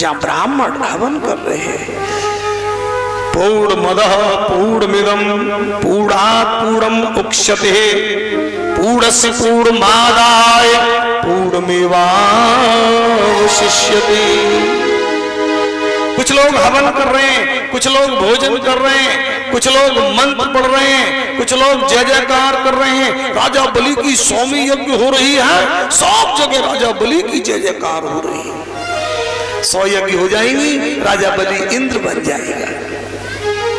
जहां ब्राह्मण हवन कर रहे हैं। पूर्णमदः पूर्णमिदं पूर्णात् पूर्णम् उच्यते पूर्णस्य पूर्णमादाय पूर्णमेवावशिष्यते। कुछ लोग हवन कर रहे हैं, कुछ लोग भोजन कर रहे हैं, कुछ लोग मंत्र पढ़ रहे हैं, कुछ लोग जय जयकार कर रहे हैं। राजा बलि की 100वीं यज्ञ हो रही है, सब जगह राजा बलि की जय जयकार हो रही है। 100 यज्ञ हो जाएंगी, राजा बलि इंद्र बन जाएगा।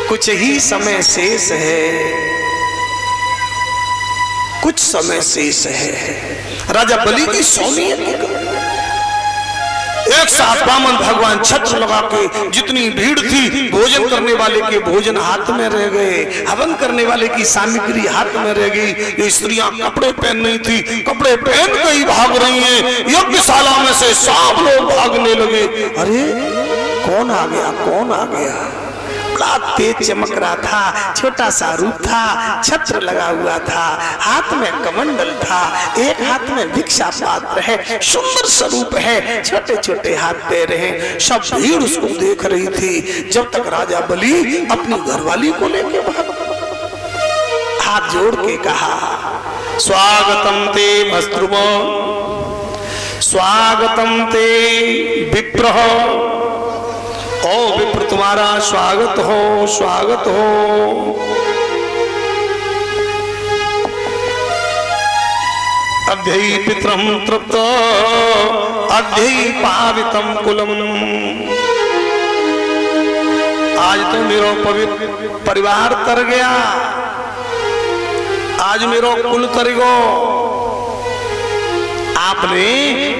कुछ ही समय शेष है, कुछ समय शेष है। राजा बलि की 100वीं यज्ञ एक साथ वामन भगवान छत्र लगा के, जितनी भीड़ थी, भोजन करने वाले के भोजन हाथ में रह गए, हवन करने वाले की सामग्री हाथ में रह गई। ये स्त्रियां कपड़े पहन नहीं थी, कपड़े पहन के ही भाग रही हैं। यज्ञशाला में से सब लोग भागने लगे। अरे कौन आ गया, कौन आ गया? बड़ा तेज चमक रहा था, छोटा सा रूप था, छत्र लगा हुआ था, हाथ में कमंडल था, एक हाथ में भिक्षा पात्र है, सुंदर स्वरूप है, छोटे छोटे हाथ पैर हैं। सब भीड़ उसको देख रही थी। जब तक राजा बलि अपनी घरवाली को लेके भागा, हाथ जोड़ के कहा, स्वागतम ते भस्त्रुव, स्वागतम ते विप्रह। ओ विप्र तुम्हारा स्वागत हो, स्वागत हो। अध्ययी पितरम तृप्त अध्ययी पावितम कुलम। आज तो मेरो पवित्र परिवार तर गया, आज मेरो कुल तर गो। आपने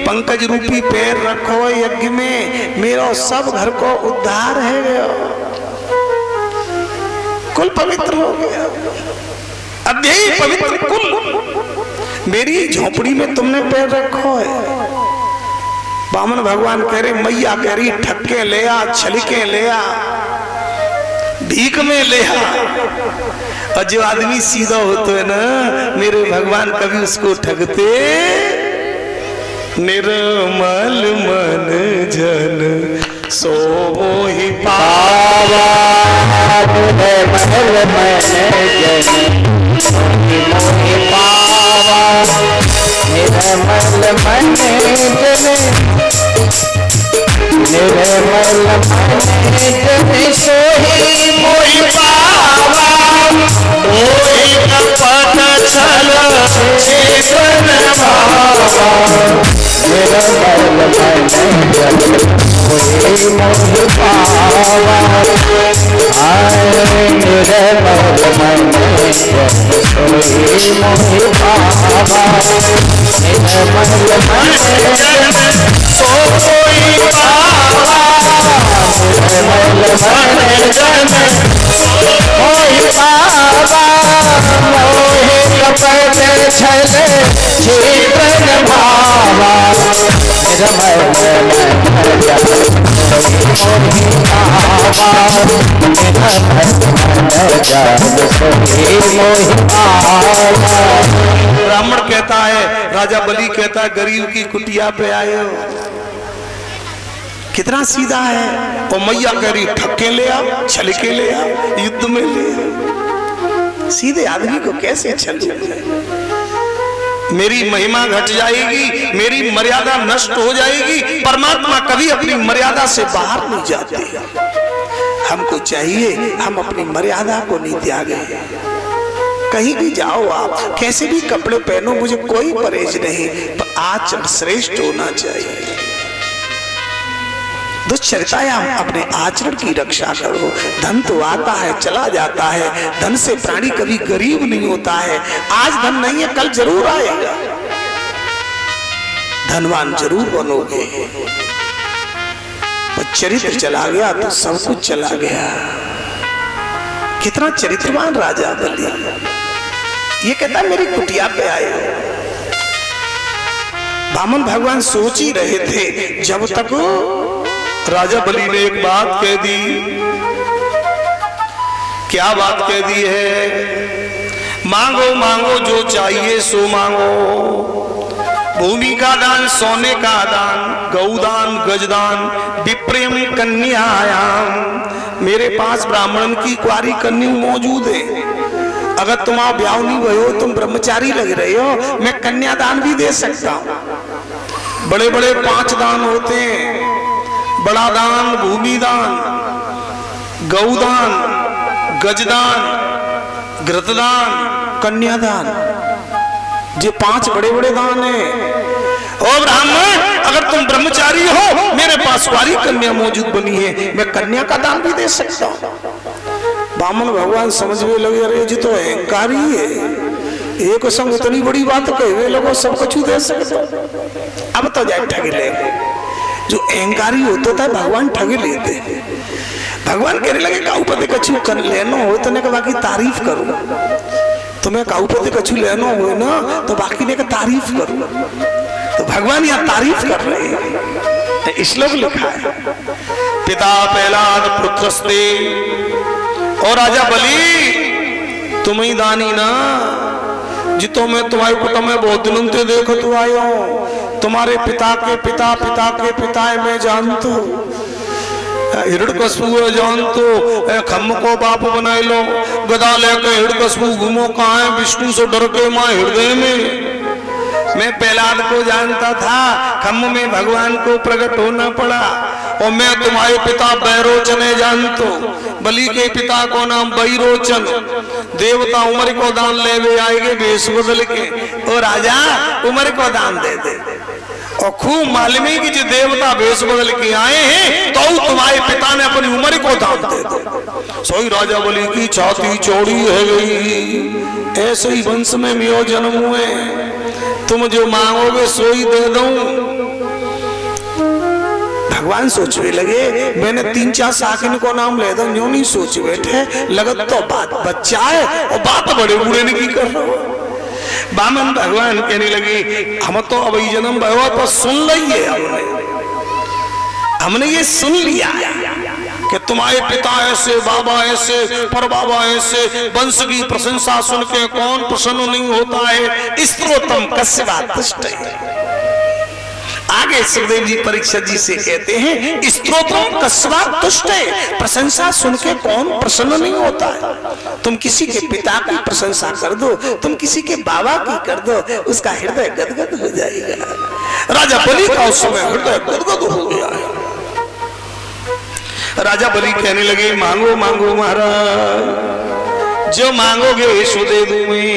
पंकज रूपी पैर रखो यज्ञ में, मेरा सब घर को उद्धार है गया, कुल पवित्र हो गया। अध्ययी पवित्र कुल, मेरी झोपड़ी में तुमने पैर रखो है। वामन भगवान कह रहे, मैया कह रही, ठक्के ले आ, छलिके ले आ, भीख में ले आ। और जो आदमी सीधा होता है ना, मेरे भगवान कभी उसको ठगते। निर्मल मन जन सो ही पावा, निर्मल मन जन सो ही पावा, निर्मल मन जन, निर्मल मन जन सो ही पावा। कोई कपट छल चेतन भावा, निर्मल मन जन सोई मोहि पावा। निर्मल मन जन सोई मोहि पावा, निर्मल मन जन सोई पावा, निर्मल मन जन सोई पावा। मोहि कपट छल चेतन भावा, निर्मल मन जन सोई पावा, निर्मल मन जन सोई मोहि पावा। ब्राह्मण कहता है, राजा बलि कहता है, गरीब की कुटिया पे आए हो। कितना सीधा है। और मैया कह रही, ठक्के ले आ, छलके ले आ, युद्ध में ले आ। सीधे आदमी को कैसे छल? मेरी महिमा घट जाएगी, मेरी मर्यादा नष्ट हो जाएगी। परमात्मा कभी अपनी मर्यादा से बाहर नहीं जाते। हमको चाहिए हम अपनी मर्यादा को नहीं त्यागे। कहीं भी जाओ, आप कैसे भी कपड़े पहनो, मुझे कोई परहेज नहीं, पर आचरण श्रेष्ठ होना चाहिए। दुश्चरितायाम अपने आचरण की रक्षा करो। धन तो आता है चला जाता है, धन से प्राणी कभी गरीब नहीं होता है। आज धन नहीं है, कल जरूर आएगा, धनवान जरूर बनोगे। पर चरित्र चला गया तो सब कुछ चला गया। कितना चरित्रवान राजा बलि। ये कहता मेरी कुटिया पे आए हो। वामन भगवान सोच ही रहे थे, जब तक राजा बलि ने एक बात कह दी। क्या बात कह दी है? मांगो मांगो जो चाहिए सो मांगो। भूमि का दान, सोने का दान, गौदान, गजदान, विप्रेम कन्यायाम। मेरे पास ब्राह्मण की कुंवारी कन्या मौजूद है। अगर तुम्हारा ब्याह नहीं भयो, तुम ब्रह्मचारी लग रहे हो, मैं कन्यादान भी दे सकता हूं। बड़े बड़े 5 दान होते हैं। बड़ा दान भूमि दान, गौदान, गजदान, घृतदान, कन्यादान, ये 5 बड़े बड़े दान हैं। ओ ब्राह्मण, अगर तुम ब्रह्मचारी हो, मेरे पास कुंवारी कन्या मौजूद बनी है, मैं कन्या का दान भी दे सकता हूं। बामन भगवान समझ में लगे, अरे जी तो अहंकारी है, एक संग इतनी बड़ी बात कहे वे लोगों सब कुछ दे सकते। अब तो जाए ठग ले। जो अहंकारी होता था भगवान ठग लेते। भगवान कहने लगे काउपति कछु कर लेनो हो तो ने का बाकी तारीफ करो। तुम्हें काउपति कछु लेनो हो ना तो बाकी ने का तारीफ करो। तो भगवान यहाँ तारीफ कर रहे हैं। श्लोक लिखा है, पिता प्रहलाद पुत्रस्ते, और राजा बलि तुम ही दानी ना, जितो मैं तुम्हारे कुटुंब में बहुत दिनों से देखो तो आयो। तुम्हारे पिता के पिता पिता के पिता मैं जानतो, हिरण्यकशिपु जानतो, खम्म को बाप बनाए लो, गदा लेके हिरण्यकशिपु घूमो कहाँ है, विष्णु से डर के माँ हृदय में। मैं प्रहलाद को जानता था, खम्म में भगवान को प्रकट होना पड़ा। और मैं तुम्हारे पिता बैरोचन जानतो, बलि के पिता को नाम बैरोचन। देवता उमर को दान ले आएंगे वेश बदल के, और राजा उमर को दान दे दे। और खूब मालूम है कि जो देवता वेश बदल के आए हैं तो तुम्हारे पिता ने अपनी उम्र को दान दे दे। सोई राजा बलि की छाती चौड़ी है गई, ऐसे ही वंश में मेरा जन्म हुए, तुम जो मांगोगे सोई दे दूं। भगवान सोचने लगे, मैंने 3-4 साकिन को नाम ले दूं, यूं नहीं सोच बैठे, लगत तो बात बच्चा है और बात बड़े बूढ़े ने की कर रहा हो। बामन भगवान कहने लगे, हम तो अब जन्म भयो तो सुन लिये, हमने ये सुन लिया कि तुम्हारे पिता ऐसे, बाबा ऐसे, पर बाबा ऐसे। वंश की प्रशंसा सुन के कौन प्रसन्न नहीं होता है। स्त्रोतम कस्यवा तुष्ट है। आगे सुखदेव जी परीक्षित जी से कहते हैं, स्त्रोतम कस्यवा तुष्ट है। प्रशंसा सुन के कौन प्रसन्न नहीं होता है। तुम किसी के पिता की प्रशंसा कर दो, तुम किसी के बाबा की कर दो, उसका हृदय गदगद हो जाएगा। राजा बलि का उस समय हृदय गदगद हो गया है। राजा बलि कहने लगे, मांगो मांगो महाराज, जो मांगोगे सो दे दूंगी।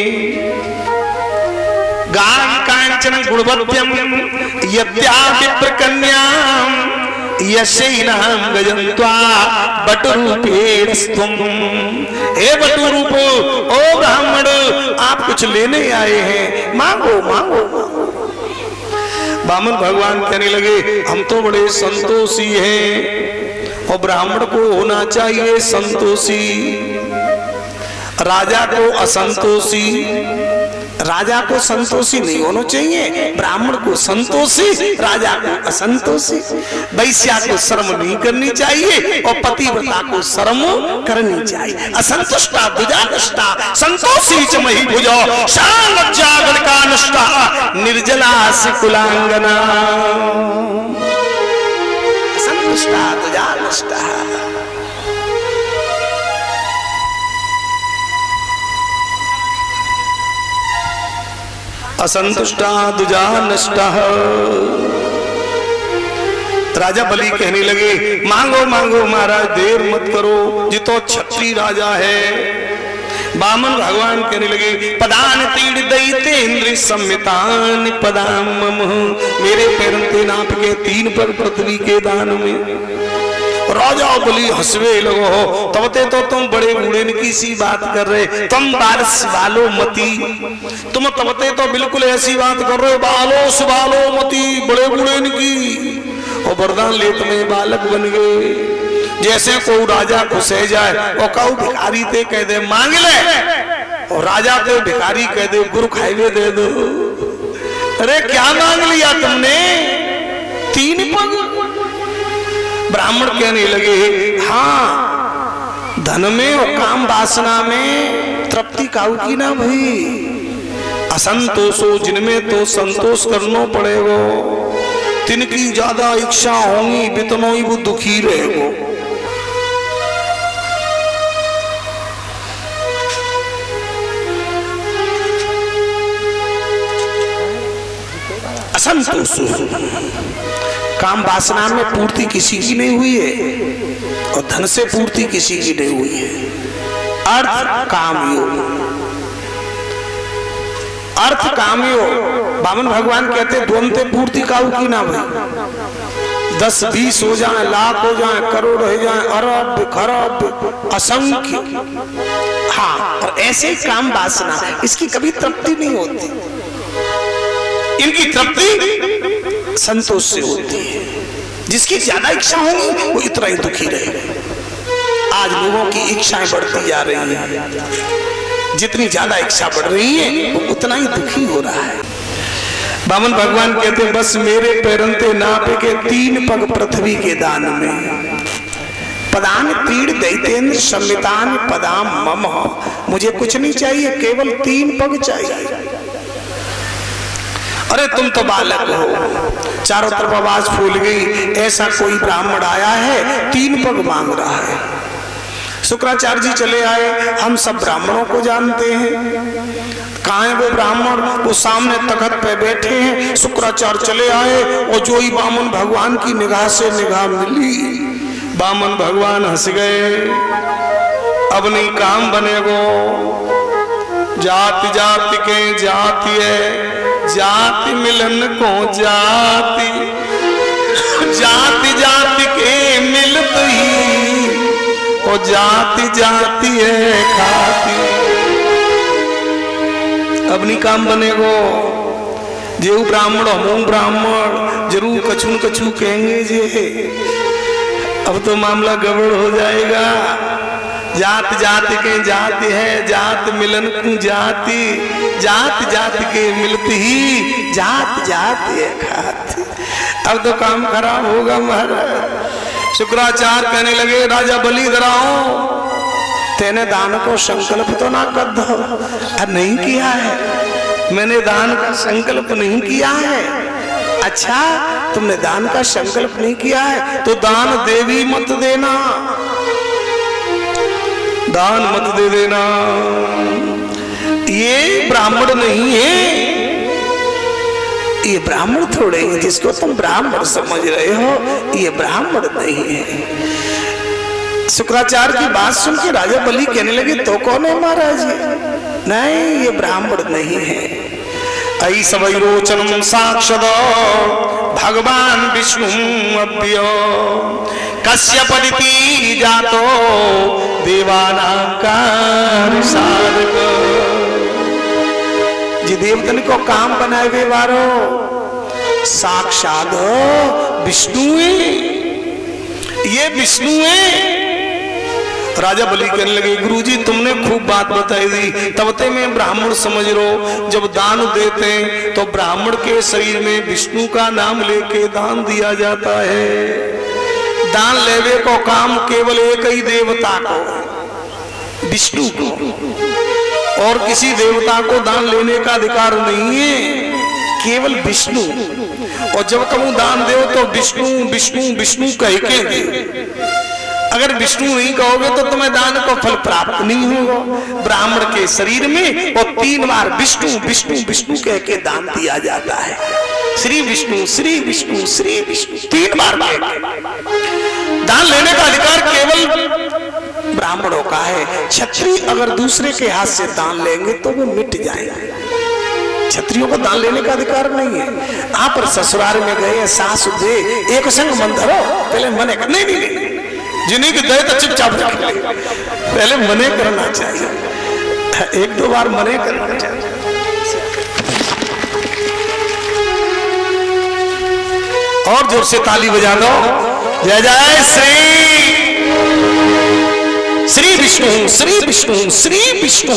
गान कांचन गुणवत्यम यद्या विप्र कन्याम यशैनाम गजन्त्वा बटरूपेणस्तुम। हे बटुरूप, ओ ब्राह्मण, आप कुछ लेने आए हैं, मांगो मांगो। बामन भगवान कहने लगे, हम तो बड़े संतोषी हैं, और ब्राह्मण को होना चाहिए संतोषी, राजा को असंतोषी। राजा को संतोषी नहीं होना चाहिए, ब्राह्मण को संतोषी, राजा को असंतोषी। वैश्या को शर्म नहीं करनी चाहिए और पतिव्रता को शर्म करनी चाहिए। असंतुष्टा दुजा नष्टा, संतोषी च मही भुजो, शालज्जा गणका नष्टा, निर्जला कुलांगना। असंतुष्टा दुजा नष्टा, असंतुष्टा दुजा नष्टा। राजा बलि कहने लगे, मांगो मांगो महाराज, देर मत करो, जी तो क्षत्रिय राजा है। बामन भगवान कहने लगे, पदान तीड़ दैतेन्द्र संमितान पदाम मम। मेरे पैरों के नाप के 3 पग पृथ्वी के दान में। राजा बलि हंसवे लगो, तबते तो तुम बड़े बूढ़े की सी बात कर रहे, तुम बारस बालो मती, तुम तबते तो बिल्कुल ऐसी बात कर रहे हो, बालो सुबालो मती, बड़े बूढ़े की। और वरदान लेत में बालक बन गए। जैसे कोई राजा खुश है जाए और कहू भिखारी ते कह दे मांग ले, और राजा ते भिखारी कह दे गुरु खाइवे दे दो। अरे क्या मांग लिया तुमने? 3 पग। ब्राह्मण कहने लगे, हाँ, धन में और काम वासना में तृप्ति काऊ की ना भाई, असंतोषो जिनमें तो संतोष करना पड़ेगो, तिनकी ज्यादा इच्छा होंगी बितनो ही वो दुखी रहेगो। असंतोषो, काम वासना में पूर्ति किसी की नहीं हुई है और धन से पूर्ति किसी की नहीं हुई है। अर्थ काम योग, अर्थ काम योग। बामन भगवान कहते द्वंद्व पूर्ति काऊ की ना भाई, 10-20 हो जाए, लाख हो जाए, करोड़ हो जाए, अरब खरब असंख्य। हाँ, और ऐसे काम वासना इसकी कभी तृप्ति नहीं होती, इनकी तृप्ति संतोष से होती है। जिसकी ज्यादा इच्छा होगी वो इतना ही दुखी रहेगा। आज लोगों की इच्छाएं बढ़ती जा रही हैं, जितनी ज्यादा इच्छा बढ़ रही है वो उतना ही दुखी हो रहा है। बामन भगवान कहते हैं बस मेरे पैरंते नापे के 3 पग पृथ्वी के दान में, पदान तीड़ दैतेन्द्र संवितान पदाम मम। मुझे कुछ नहीं चाहिए, केवल 3 पग चाहिए। अरे तुम तो बालक हो, चारों तरफ आवाज फूल गई, ऐसा कोई ब्राह्मण आया है 3 पग मांग रहा है। शुक्राचार्य जी चले आए, हम सब ब्राह्मणों को जानते हैं, कहाँ है वो ब्राह्मण? वो सामने तख्त पे बैठे हैं। शुक्राचार्य चले आए और जो ही बामन भगवान की निगाह से निगाह मिली, बामन भगवान हंस गए। अब नहीं काम बनेगो, जाति जाति के जाति है, जाति मिलन को जाति, जाति जाति के मिलत ही ओ जाति जाति है खाती। अब नहीं काम बनेगो, जेऊ ब्राह्मण हमू ब्राह्मण जरूर कछू कछू कहेंगे जे, अब तो मामला गड़बड़ हो जाएगा। जाति जाति के जाति है, जाति मिलन को जाति, जाति जाति के मिलती ही जाति जाति है खाती। अब तो काम खराब होगा महाराज। शुक्राचार्य कहने लगे राजा बलि दराओ, तेने दान को संकल्प तो ना कर दो। नहीं किया है, मैंने दान का संकल्प नहीं किया है। अच्छा, तुमने दान का संकल्प नहीं किया है तो दान देवी मत देना, दान मत दे देना। ये ब्राह्मण नहीं है, ये ब्राह्मण थोड़े हैं जिसको तुम ब्राह्मण समझ रहे हो, ये ब्राह्मण नहीं है। शुक्राचार्य की बात सुन के राजा बलि कहने लगे तो कौन है महाराज? नहीं, ये ब्राह्मण नहीं है। ऐ सवैरोचनम साक्षद भगवान विष्णु अभ्य कश्यपदिति जातो देवानाकार साधक। जी देवतन को काम बनाए हुए वारो साक्षात विष्णु है, ये विष्णु है। राजा बलि कहने लगे गुरुजी तुमने खूब बात बताई दी, तबते में ब्राह्मण समझ लो। जब दान देते तो ब्राह्मण के शरीर में विष्णु का नाम लेके दान दिया जाता है। दान लेवे को काम केवल एक ही देवता को, विष्णु को, और किसी देवता को दान लेने का अधिकार नहीं है, केवल विष्णु। और जब तुम दान दो तो विष्णु विष्णु विष्णु कह के दे। अगर विष्णु नहीं कहोगे तो तुम्हें दान को फल प्राप्त नहीं होगा। ब्राह्मण के शरीर में और 3 बार विष्णु विष्णु विष्णु कह के दान दिया जाता है। श्री विष्णु श्री विष्णु श्री विष्णु 3 बार दान लेने का अधिकार केवल ब्राह्मणों का है। क्षत्रिय अगर दूसरे के हाथ से दान लेंगे तो वो मिट जाएंगे। क्षत्रियों को दान लेने का अधिकार नहीं है। आप पर ससुराल में गए, सास दे एक संग मन धरो, पहले मने कर, नहीं नहीं नहीं, जिन्हीं की दे तो चुपचाप रख ले, पहले मने करना चाहिए, 1-2 बार मने करना चाहिए। और जोर से ताली बजा दो, जय जय श्री विष्णु श्री विष्णु श्री विष्णु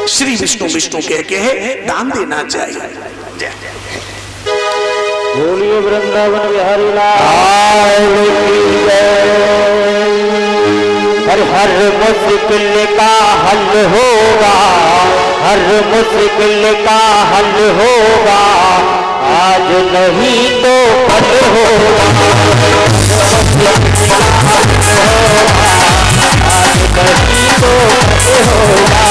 श्री विष्णु विष्णु कह के दान देना चाहिए। बोलिए वृंदावन बिहारी लाल की जय। हर मुश्किल का हल होगा हर मुश्किल का हल होगा, आज नहीं तो कल होगा। आज नहीं तो कल होगा।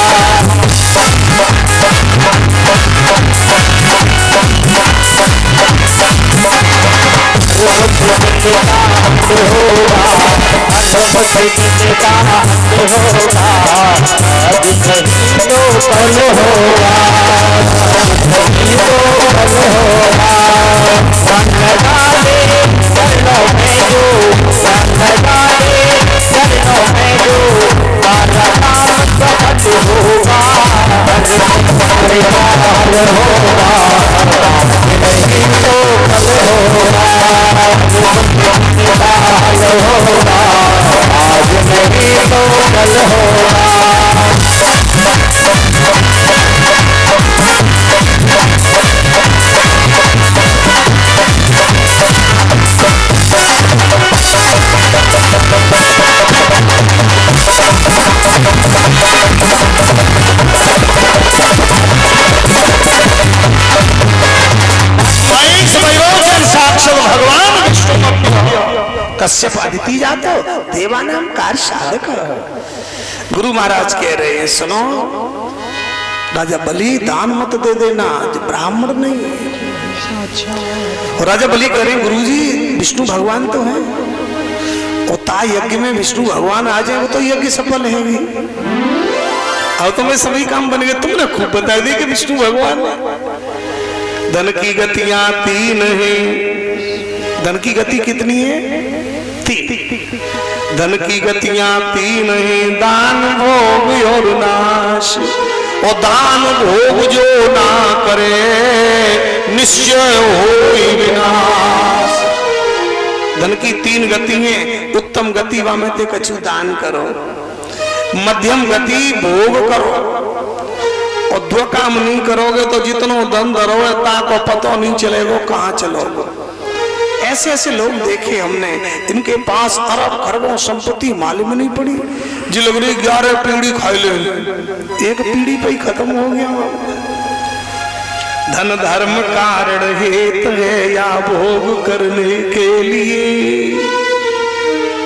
कश्यप अदिति जातो देवानाम कार्य साधक। गुरु महाराज कह रहे हैं सुनो, राजा बलि दान मत दे देना, जो ब्राह्मण नहीं। और राजा बलि कह रहे हैं गुरु जी विष्णु भगवान तो हैं, और ता यज्ञ में विष्णु भगवान आ जाए वो तो यज्ञ सफल है भी। अब तो मैं सभी काम बन गए, तुमने खूब बता दी कि विष्णु भगवान। धन की गतियां 3 है। धन की गति कितनी है? 3। धन की गतियां 3 है, दान भोग और नाश। और दान भोग जो ना करे निश्चय होई विनाश। धन की 3 गति है। उत्तम गति वामे ते कछु दान करो, मध्यम गति भोग करो, और दो काम नहीं करोगे तो जितनो धन धरोगे ताको पतो नहीं चलेगा कहाँ चलोगे। ऐसे ऐसे लोग देखे हमने, इनके पास अरब खरबों संपत्ति मालूम नहीं पड़ी। जी लोग 11 पीढ़ी खाई ले, एक पीढ़ी पे ही खत्म हो गया। धन धर्म कारण हेत है या भोग करने के लिए?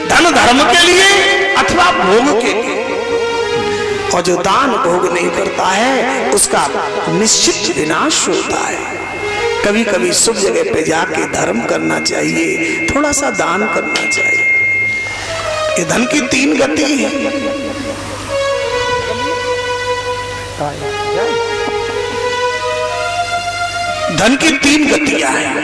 धन धर्म के लिए अथवा भोग के लिए। और जो दान भोग नहीं करता है उसका निश्चित विनाश होता है। कभी कभी शुभ जगह पे जाके धर्म करना चाहिए, थोड़ा सा दान करना चाहिए। ये धन की 3 गति है। धन की 3 गतियां हैं।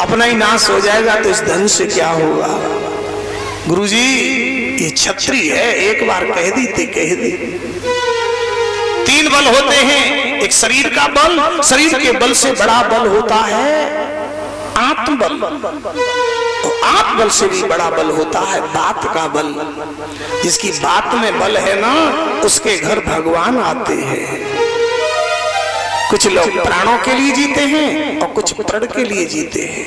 अपना ही नाश हो जाएगा तो इस धन से क्या होगा? गुरुजी ये छत्री है, एक बार कह दी थी, कह दी। 3 बल होते हैं। एक शरीर का बल, शरीर के बल से बड़ा बल होता है आत्मबल, और आत्मबल से भी बड़ा बल होता है बात का बल। जिसकी बात में बल है ना, उसके घर भगवान आते हैं। कुछ लोग प्राणों के लिए जीते हैं और कुछ प्रण के लिए जीते हैं।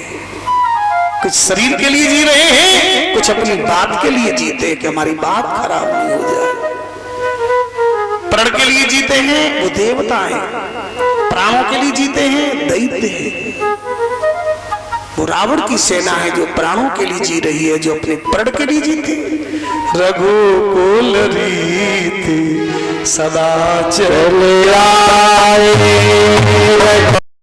कुछ शरीर के लिए जी रहे हैं, कुछ अपनी बात के लिए जीते हैं कि हमारी बात खराब नहीं हो जाए। प्रण के लिए जीते हैं वो देवता हैं, प्राणों के लिए जीते हैं दैत्य हैं। वो रावण की सेना है जो प्राणों के लिए जी रही है, जो अपने प्रण के लिए जीते। रघुकुल रीति सदा चले आए।